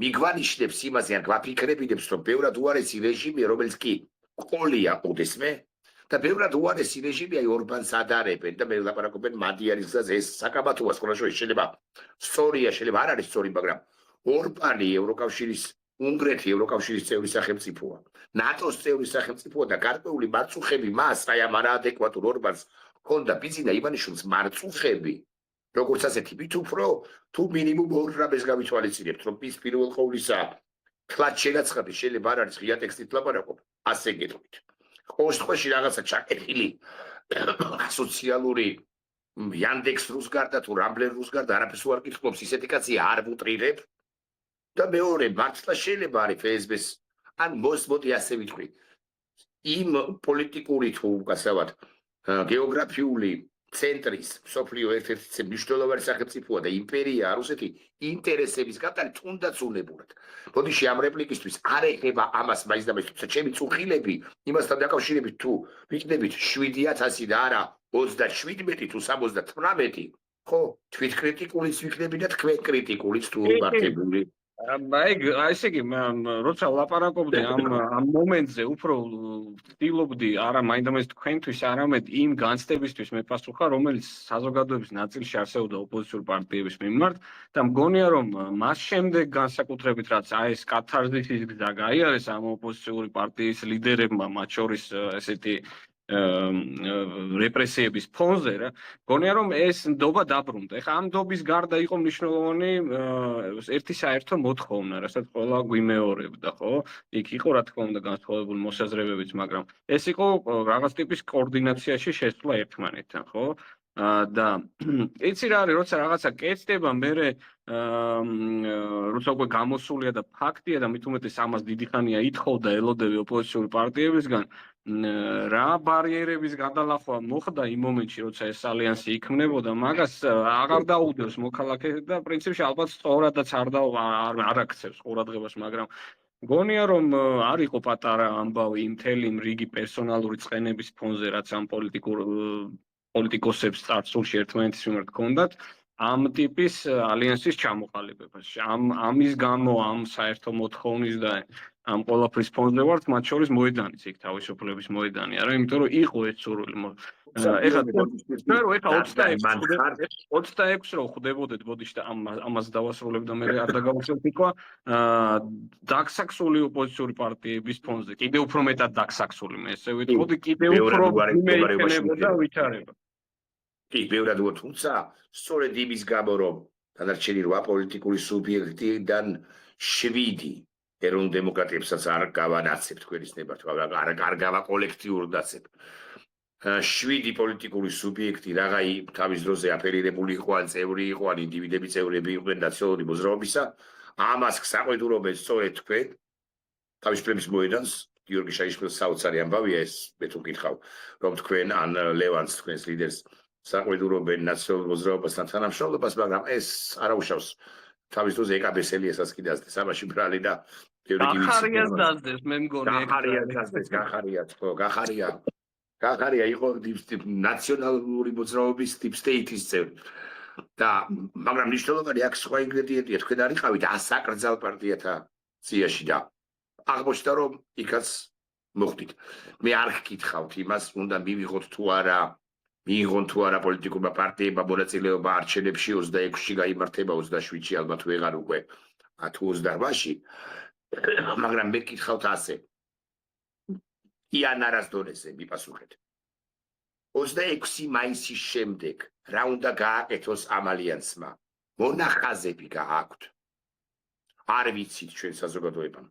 მიგვანიშნებს იმაზე, ან გვაფიქრებინებს, რომ ბევრად უარესი რეჟიმია, რომელიც კი ყოლია ოდესმე და ბევრად უარესი რეჟიმი აი ორბანს ადარებენ და მე ლაპარაკობენ მადიარის გზაზე, ეს საკამათოა, სხვა შეიძლება სწორია, შეიძლება არ არის სწორი, მაგრამ ორბანი ევროკავშირის უნგრეთი ევროკავშირის წევრი სახელმწიფოა. ნატოს წევრი სახელმწიფოა და გარკვეული მარწუხები მას, აი ამ არაადეკვატურ ორბანს ჰქონდა ბიზნა ივანიშვილს მარწუხები, როგორც ასეთი მით უფრო თუ მინიმუმ ორ რამეს გავითვალისწინებთ, რომ ის პირველ ყოვლისა თლად შეგაცხადე, შეიძლება არ არის ღია ტექსტით ლაპარაკობ, ასე გეტყვით. ყოველ შემთხვევაში რაღაცა ჩაკეტილი სოციალური Yandex რუს გარდა თუ Rambler რუს გარდა არაფერს უარ კითხულობს, ისეთი კაცი არ ვუტრირებ. და მეორე მართლა შეიძლება არის FSB-ს ან მოდი ასე ვიტყვი იმ პოლიტიკური თუ გასავად გეოგრაფიული ცენტრის სოფლიო ერთ-ერთი მნიშვნელოვანი სახელმწიფოა და იმპერია რუსეთი ინტერესების გატანი თუნდაც უნებურად. ბოდიში ამ რეპლიკისთვის არ ეხება ამას მაინც და მაინც, თუმცა ჩემი წუხილები იმასთან დაკავშირებით თუ ვიქნებით 7000 და არა 37 თუ 78, ხო, თვითკრიტიკულიც ვიქნები და თქვენ კრიტიკულიც თუ მართებული. ესე იგი, როცა ვლაპარაკობდი ამ მომენტზე, უფრო ვცდილობდი არა მაინდამაინც თქვენთვის, არამედ იმ განცდებისთვის მეპასუხა, რომელიც საზოგადოების ნაწილში არსებობდა ოპოზიციური პარტიების მიმართ და მგონია, რომ მას შემდეგ განსაკუთრებით რაც აი ეს კათარზისის გზა გაიარეს ამ ოპოზიციური პარტიის ლიდერებმა, მათ შორის ესეთი რეპრესიების ფონზე რა, მგონია რომ ეს ნდობა დაბრუნდა. ეხლა ამ ნდობის გარდა იყო მნიშვნელოვანი ერთი საერთო მოთხოვნა, რასაც ყველა გვიმეორებდა, ხო? იქ იყო რა თქმა უნდა განსხვავებული მოსაზრებებიც, მაგრამ ეს იყო რაღაც ტიპის კოორდინაციაში შესვლა ერთმანეთთან, ხო? და იცი რა არის, როცა რაღაცა კეთდება, მერე როცა უკვე გამოსულია და ფაქტია და მით უმეტეს ამას დიდი ხანია ითხოვდა ელოდები ოპოზიციური პარტიებისგან, რა ბარიერების გადალახვა მოხდა იმ მომენტში, როცა ეს ალიანსი იქმნებოდა, მაგას აღარ დაუდევს მოქალაქე და პრინციპში ალბათ სწორადაც არ აქცევს ყურადღებას, მაგრამ მგონია რომ არ იყო პატარა ამბავი იმ მთელი რიგი პერსონალური წყენების ფონზე, რაც ამ პოლიტიკოსებს წარსულში ერთმანეთის მიმართ ჰქონდათ ამ ტიპის ალიანსის ჩამოყალიბებას. ამის გამო ამ საერთო მოთხოვნის და ამ ყველაფრის ფონზე ვართ, მათ შორის მოედანიც იქ თავისუფლების მოედანი არა, იმიტომ რომ იყო ეს სურვილი. ეხლა ჩვენ რო ეხლა 26 რო ხვდებოდეთ, ბოდიშ და ამას დავასრულებ და მე არ დაგავიწყებ თქო, დაგსაქსული ოპოზიციური პარტიების ფონზე, კიდევ უფრო მეტად დაგსაქსული, მე ესე ვიტყოდი, კიდევ უფრო მეიქნებოდა ვითარება. კი, ბევრად უო, თუმცა სწორედ იმის გამო, რომ დანარჩენი 8 პოლიტიკური სუბიექტიდან 7 ეროვნულ დემოკრატიებსაც არ გავანაცებ თქვენის ნებართვა, არ გავა კოლექტიურად დაცებ. 7 პოლიტიკური სუბიექტი რაღა თავის დროზე აფერირებული იყო, ან წევრი იყო, ან ინდივიდები წევრები იყვნენ ნაციონალური მოძრაობისა, ამას საყვედურობენ სწორედ თქვენ, თავისუფლების მოედანს, გიორგი შაიშვილის საოცარი ამბავია ეს, მე თუ გითხავ, რომ თქვენ ან ლევანს თქვენს ლიდერს საყვედურობენ ნაციონალურ მოძრაობასთან თანამშრომლობას, მაგრამ ეს არ უშავს თავის დროზე ეკაბესელიასაც კი დაძდეს, ამაში ბრალი და გახარიას დაძდეს, მე მგონი გახარია იყო ნაციონალური მოძრაობის deep state-ის წევრი. და მაგრამ მნიშვნელოვანი აქ სხვა ინგრედიენტია, თქვენ არ იყავით ასაკრძალ პარტიათა სიაში და აღმოჩნდა რომ იქაც მოხდით. მე არ გკითხავთ იმას, უნდა მივიღოთ თუ არა, მიიღონ თუ არა პოლიტიკურმა პარტიებმა მონაწილეობა არჩევნებში 26-ში გაიმართება 27-ში ალბათ ვეღარ უკვე თუ 28-ში, მაგრამ მე გკითხავთ ასე. იან არას დონეზე მიპასუხეთ. 26 მაისის შემდეგ რა უნდა გააკეთოს ამ ალიანსმა? მონახაზები გააქვთ. არ ვიცით ჩვენ საზოგადოებამ.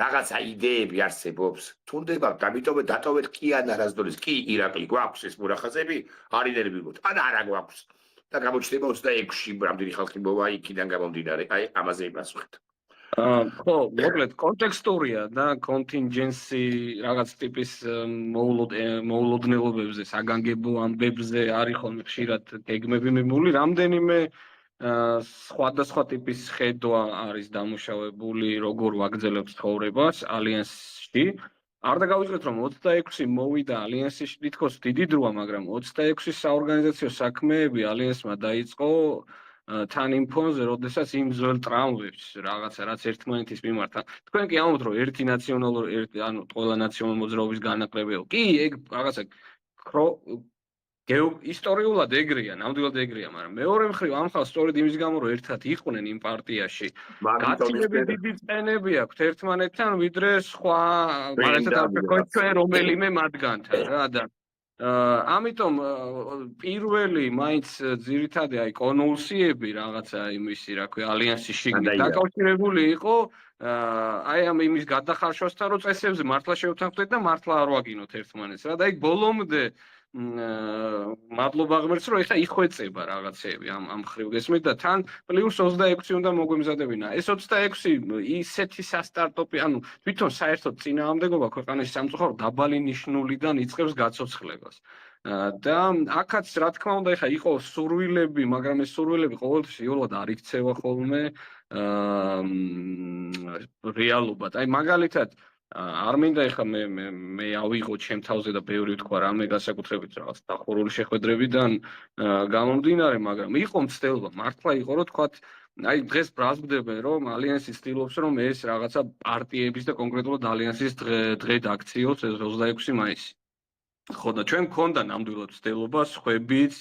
რაღაცა იდეები არსებობს. თუნდებათ, ამიტომ დატოვეთ კიან არას დონეს. კი, ირაკლი გვაქვს ეს მონახაზები, არ ინერვიროთ. ან არა გვაქვს. და გამოჩნდება 26-ში რამდენი ხალხი მოვა იქიდან გამომდინარე. აი, ამაზე იპასუხეთ. ხო, მოკლედ კონტექსტურია და კონტინჯენსი რაღაც ტიპის მოულოდნელობებზე, საგანგებო ამბებზე არის ხოლმე ხშირად გეგმები მიმული, რამდენიმე სხვადასხვა ტიპის ხედვა არის დამუშავებული, როგორ ვაგრძელებთ ცხოვრებას ალიანსში. არ დაგავიწყეთ რომ 26 მოვიდა ალიანსში, თითქოს დიდი დროა, მაგრამ 26 საორგანიზაციო საქმეები ალიანსმა დაიწყო თან იმ ფონზე, როდესაც იმ ძველ ტრამვებს რაღაცა რაც ერთმანეთის მიმართ. თქვენ კი ამბობთ რომ ერთი ნაციონალური, ანუ ყველა ნაციონალური მოძრაობის განაკლებია. კი, ეგ რაღაცა ისტორიულად ეგრეა, ნამდვილად ეგრეა, მაგრამ მეორე მხრივ ამ ხალხს სწორედ იმის გამო რომ ერთად იყვნენ იმ პარტიაში, გაცილებით დიდი წენები აქვთ ერთმანეთთან, ვიდრე სხვა მარათონში ჩვენ რომელიმე მათგანთან რა და ამიტომ პირველი მაინც ძირითადად აი კონულსიები რაღაცა იმისი რა ქვია ალიანსის შიგნით დაკავშირებული იყო აი ამ იმის გადახარშვასთან რომ წესებზე მართლა შევთანხმდეთ და მართლა არ ვაგინოთ ერთმანეთს რა და აი ბოლომდე მადლობა ღმერთს რომ ეხა იხვეწება რაღაცეები ამ ხრივ გესმით და თან პლუს 26 უნდა მოგვემზადებინა ეს 26 ისეთი სასტარტოპი ანუ თვითონ საერთოდ წინააღმდეგობა ქვეყანის სამწუხარო დაბალი ნიშნულიდან იწყებს გაცოცხლებას და აქაც რა თქმა უნდა ეხა იყო სურვილები მაგრამ ეს სურვილები ყოველთვის იოლად არ იქცევა ხოლმე რეალობად აი მაგალითად არ მინდა ეხა მე ავიღო ჩემ თავზე და ბევრი თქვა რამე განსაკუთრებით რაღაც დახურული შეხვედრებიდან გამომდინარე, მაგრამ იყო მცდელობა, მართლა იყო რომ თქვათ, აი დღეს ბრაზმდებენ რომ ალიანსი ცდილობს რომ ეს რაღაცა პარტიების და კონკრეტულად ალიანსის დღე დაქციოს 26 მაისი. ხო და ჩვენ მქონდა ნამდვილად მცდელობა, სხვებიც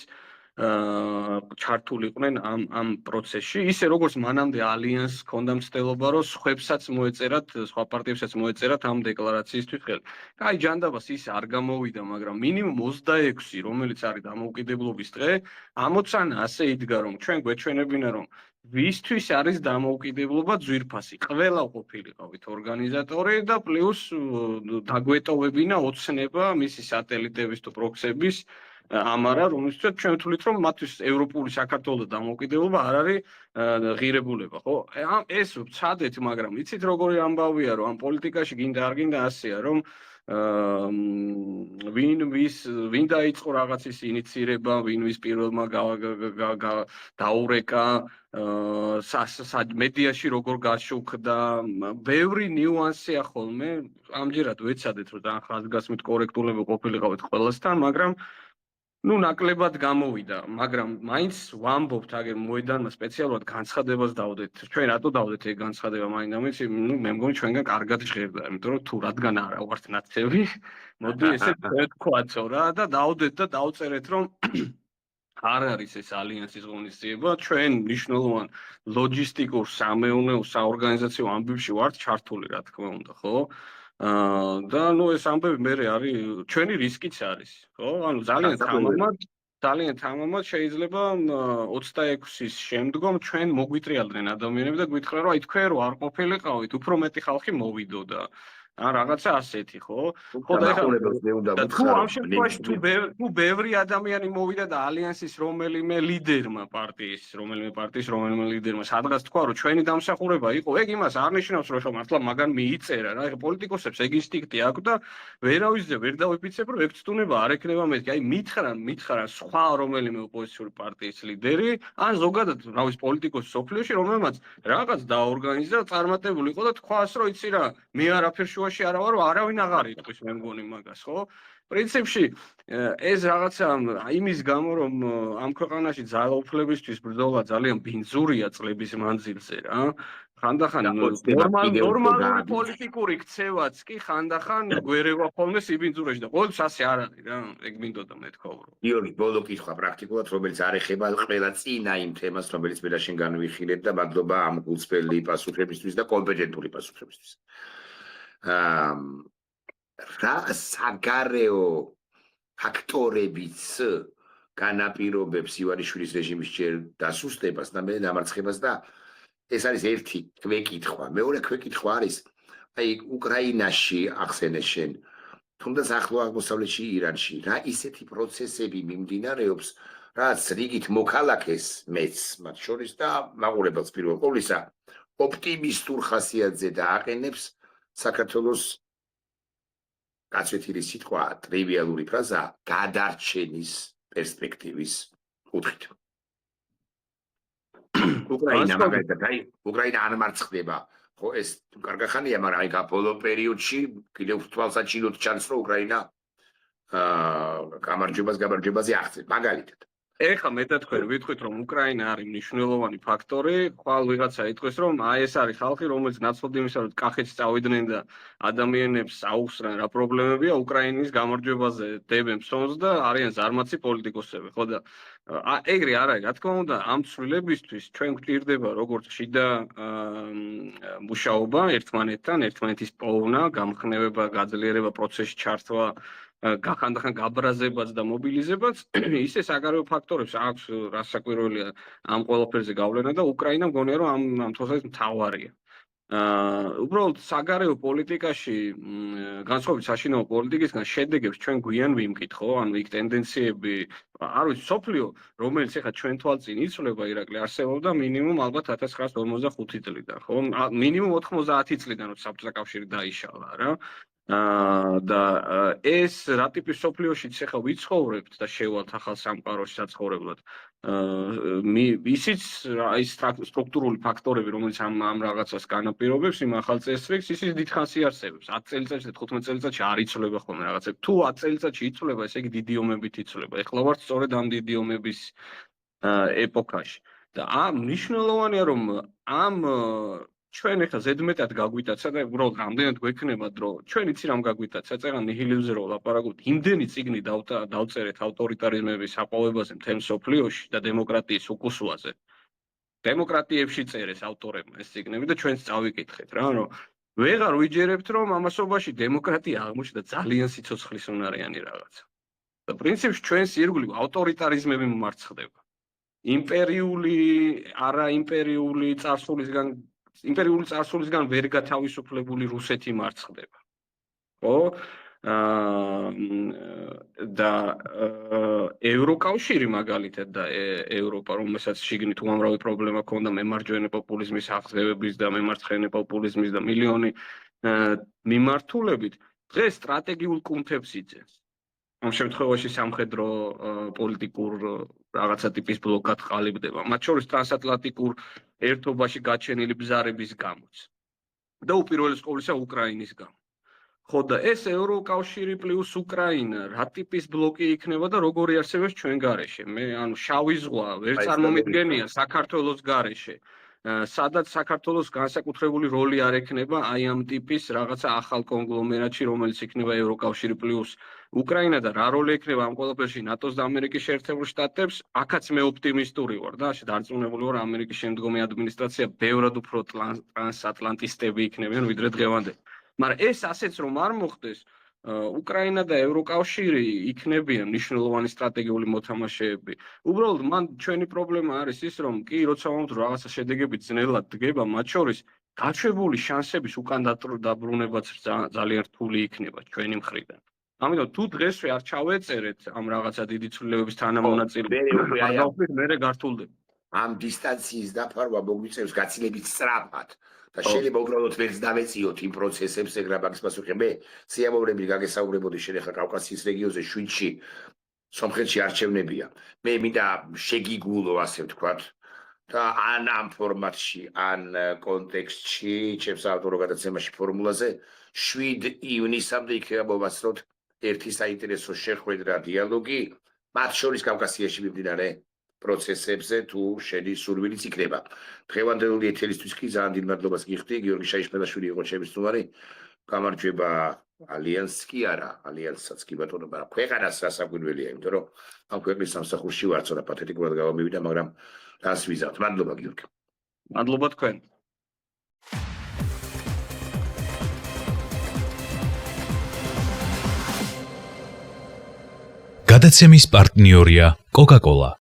ჩართულიყვნენ ამ პროცესში, ისე როგორც მანამდე ალიანსს ჰქონდა მცდელობა, რომ სხვებსაც მოეწერათ, სხვა პარტიებსაც მოეწერათ ამ დეკლარაციისთვის ხელი. აი ჯანდაბას ის არ გამოვიდა, მაგრამ მინიმუმ 26, რომელიც არის დამოუკიდებლობის დღე, ამოცანა ასე იდგა, რომ ჩვენ გვეჩვენებინა, რომ ვისთვის არის დამოუკიდებლობა ძვირფასი. ყველა ყოფილიყავით ორგანიზატორი და პლუს დაგვეტოვებინა ოცნება მისი სატელიტების თუ პროქსების ამარა, რომელსაც ჩვენ ვთვლით, რომ მათთვის ევროპული საქართველოს დამოუკიდებლობა არ არის ღირებულება, ხო? ეს ვცადეთ, მაგრამ იცით როგორი ამბავია, რომ ამ პოლიტიკაში გინდა არ გინდა ასეა, რომ ვინ დაიწყო რაღაცის ინიცირება, ვინ ვის პირველმა დაურეკა, მედიაში როგორ გაშუქდა, ბევრი ნიუანსია ხოლმე, ამჯერად ვეცადეთ, რომ თან ხაზგასმით კორექტულები ყოფილიყავით ყველასთან, მაგრამ ნუ ნაკლებად გამოვიდა, მაგრამ მაინც ვამბობთ, აგერ მოედანმა სპეციალურად განცხადებას დავდეთ. ჩვენ რატო დავდეთ ეგ განცხადება მაინც, ნუ მე მგონი ჩვენგან კარგად ჟღერდა, იმიტომ რომ თუ რადგან არა ვართ ნაცევი, მოდი ესე თქვაცო რა და დავდეთ და დავწერეთ, რომ არ არის ეს ალიანსის ღონისძიება, ჩვენ მნიშვნელოვან ლოჯისტიკურ, სამეურნეო, საორგანიზაციო ამბებში ვართ ჩართული, რა თქმა უნდა, ხო? და ნუ ეს ამბები მე არის ჩვენი რისკიც არის, ხო? ანუ ძალიან თამამად შეიძლება 26-ის შემდგომ ჩვენ მოგვიტრიალდნენ ადამიანები და გვითხრა რომ აი თქვენ რო არ ყოფილიყავით, უფრო მეტი ხალხი მოვიდოდა. ან რაღაცა ასეთი, ხო? ხო და თუ ამ შემთხვევაში თუ ბევრი ადამიანი მოვიდა და ალიანსის რომელიმე ლიდერმა სადღაც თქვა რომ ჩვენი დამსახურება იყო, ეგ იმას არ ნიშნავს რომ მართლა მაგან მიიწერა რა. ეხლა პოლიტიკოსებს ეგ ინსტინქტი აქვს და ვერავის ვერ დავიფიცებ რომ ეგ ცდუნება არ ექნება მეთქი. აი მითხრან სხვა რომელიმე ოპოზიციური პარტიის ლიდერი, ან ზოგადად რავის პოლიტიკოსი სოფლიოში, რომელმაც რაღაც დაორგანიზა, წარმატებული იყო და თქვას რომ იცი რა, მე არაფერში არა ვარ, არავინ აღარ იტყვის მე მგონი მაგას, ხო? პრინციპში ეს რაღაცა იმის გამო რომ ამ ქვეყანაში ძალაუფლებისთვის ბრძოლა ძალიან ბინძურია წლების მანძილზე რა. ხანდახან ნორმალური პოლიტიკური ქცევაც კი ხანდახან გვერევა ხოლმე სიბინძურეში და ყოველთვის ასე არ არის რა. ეგ მინდოდა მეთქვა. გიორგი, ბოლო კითხვა პრაქტიკულად, რომელიც არ ეხება ყველა წინა იმ თემას, რომელიც მე და შენ განვიხილეთ და მადლობა ამ გულწრფელი პასუხებისთვის და კომპეტენტური პასუხებისთვის. რა საგარეო ფაქტორებიც განაპირობებს ივანიშვილის რეჟიმის ჯერ დასუსტებას და მე დამარცხებას და ეს არის ერთი ქვეკითხვა. მეორე ქვეკითხვა არის აი უკრაინაში ახსენე შენ, თუნდაც ახლო აღმოსავლეთში, ირანში, რა ისეთი პროცესები მიმდინარეობს, რაც რიგით მოქალაქეს მეც მათ შორის და მაყურებელს პირველ ყოვლისა ოპტიმისტურ ხასიათზე დააყენებს საქართველოს გაცვეთილი სიტყვა, ტრივიალური ფრაზა გადარჩენის პერსპექტივის კუთხით. უკრაინა არ მარცხდება, ხო ეს კარგახანია, მაგრამ აი ბოლო პერიოდში კიდევ თვალსაჩინოდ ჩანს, რომ უკრაინა გამარჯვებაზე აღწევს, მაგალითად. ეხლა მე და თქვენ ვიტყვით რომ უკრაინა არის მნიშვნელოვანი ფაქტორი, ხვალ ვიღაცა იტყვის რომ აი ეს არის ხალხი, რომელიც ნაცვლად იმისა რომ კახეთს წავიდნენ და ადამიანებს აუხსრან რა პრობლემებია, უკრაინის გამარჯვებაზე დებენ ფსონს და არიან ზარმაცი პოლიტიკოსები, ხო და ეგრე არ არის, რა თქმა უნდა, ამ ცვლილებისთვის ჩვენ გვჭირდება როგორც შიდა მუშაობა ერთმანეთთან, ერთმანეთის პოვნა, გამხნევება, გაძლიერება, პროცესში ჩართვა ხანდახან გაბრაზებაც და მობილიზებაც, ისე საგარეო ფაქტორებს აქვს რასაკვირველია ამ ყველაფერზე გავლენა და უკრაინა მგონია რომ ამ თვალსაზრისით მთავარია. უბრალოდ საგარეო პოლიტიკაში განსხვავებით საშინაო პოლიტიკისგან შედეგებს ჩვენ გვიან ვიმკით, ხო? ანუ იქ ტენდენციები, არ ვიცი, სოფლიო, რომელიც ეხლა ჩვენ თვალწინ იცვლება ირაკლი, არსებობდა მინიმუმ ალბათ 1945 წლიდან, ხო? მინიმუმ 90 წლიდან, რომ საბჭოთა კავშირი დაიშალა რა. და ეს რა ტიპის სოფლიოშიც ახლა ვიცხოვრებთ და შევალთ ახალ სამყაროში საცხოვრებლად. ისიც აი სტრუქტურული ფაქტორები, რომელიც ამ რაღაცას განაპირობებს, იმ ახალ წესრიგს, ისიც დიდხანს იარსებებს. 10 წელიწადში და 15 წელიწადში არ იცვლება ხოლმე რაღაცები. თუ 10 წელიწადში იცვლება, ესე იგი დიდი ომებით იცვლება. ეხლა ვართ სწორედ ამ დიდი ომების ეპოქაში. და მნიშვნელოვანია რომ ამ ჩვენ ახლა ზედმეტად გაგვიტაცა და უბრალოდ რამდენად გვექნება დრო. ჩვენ იცი რამ გაგვიტაცა, წერან ნიჰილიზმზე რო ლაპარაკობთ, იმდენი წიგნი დავწერეთ ავტორიტარიზმების აყვავებაზე მთელ მსოფლიოში და დემოკრატიის უკუსვაზე. დემოკრატიებში წერეს ავტორებმა ეს წიგნები და ჩვენც წავიკითხეთ რა, რომ ვეღარ ვიჯერებთ რომ ამასობაში დემოკრატია აღმოჩნდა ძალიან სიცოცხლისუნარიანი რაღაცა. და პრინციპში ჩვენს ირგვლივ ავტორიტარიზმები მომარცხდება. იმპერიული, არაიმპერიული წარსულისგან ვერ გათავისუფლებული რუსეთი მარცხდება. ხო? და ევროკავშირი მაგალითად და ევროპა, რომელსაც შიგნით უამრავი პრობლემა ჰქონდა მემარჯვენე პოპულიზმის აღზევების და მემარცხენე პოპულიზმის და მილიონი მიმართულებით, დღეს სტრატეგიულ კუნთებს იძენს. ამ შემთხვევაში სამხედრო პოლიტიკურ რაღაცა ტიპის ბლოკად ყალიბდება, მათ შორის ტრანსატლანტიკურ ერთობაში გაჩენილი ბზარების გამოც და უპირველეს ყოვლისა უკრაინის გამო. ხო და ეს ევროკავშირი პლუს უკრაინა რა ტიპის ბლოკი იქნება და როგორი არსებობს ჩვენ გარეშე? მე ანუ შავი ზღვა ვერ წარმომიდგენია საქართველოს გარეშე. სადაც საქართველოს განსაკუთრებული როლი არ ექნება აი ამ ტიპის რაღაცა ახალ კონგლომერატში, რომელიც იქნება ევროკავშირი პლუს უკრაინა და რა როლი ექნება ამ ყველაფერში ნატოს და ამერიკის შეერთებულ შტატებს, აქაც მე ოპტიმისტური ვარ და დარწმუნებული ვარ ამერიკის შემდგომი ადმინისტრაცია ბევრად უფრო ტრანსატლანტისტები იქნებიან ვიდრე დღევანდელი. მაგრამ ეს ასეც რომ არ მოხდეს, უკრაინა და ევროკავშირი იქნებიან მნიშვნელოვანი სტრატეგიული მოთამაშეები. უბრალოდ მან ჩვენი პრობლემა არის ის, რომ კი როცა ვამბობთ რაღაცა შედეგები ძნელად დგება, მათ შორის გაჩვენებული შანსების უკან დაბრუნებაც ძალიან რთული იქნება ჩვენი მხრიდან. ამიტომ თუ დღესვე არ ჩავეწერეთ ამ რაღაცა დიდი ცვლილებების თანამონაწილე, მე გართულდება. ამ დისტანციის დაფარვა მოგვიწევს გაცილებით სწრაფად. და შეიძლება უბრალოდ ვერც დავეციოთ იმ პროცესებს ეგრა მაგის პასუხი. მე სიამოვნებით გაგესაუბრებოდი შენ ახლა კავკასიის რეგიონზე 7-ში სომხეთში არჩევნებია. მე მინდა შეგიგულო ასე ვთქვათ და ან ამ ფორმატში, ან კონტექსტში, ჩემს ავტორო გადაცემაში ფორმულაზე 7 ივნისამდე იქნება მოვასწროთ ერთი საინტერესო შეხვედრა, დიალოგი, მათ შორის კავკასიაში მიმდინარე პროცესებზე თუ შენი სურვილიც იქნება. დღევანდელი ეთერისთვის კი ძალიან დიდ მადლობას გიხდი. გიორგი შაიშმელაშვილი იყო ჩემი სტუმარი. გამარჯვება ალიანსს კი არა, ალიანსსაც კი ბატონო, მაგრამ ქვეყანას რასაკვირველია, იმიტომ რომ ამ ქვეყნის სამსახურში ვარ, ცოტა პათეტიკურად გავამივიდა, მაგრამ რას ვიზავთ. მადლობა გიორგი. მადლობა თქვენ. გადაცემის პარტნიორია Coca-Cola.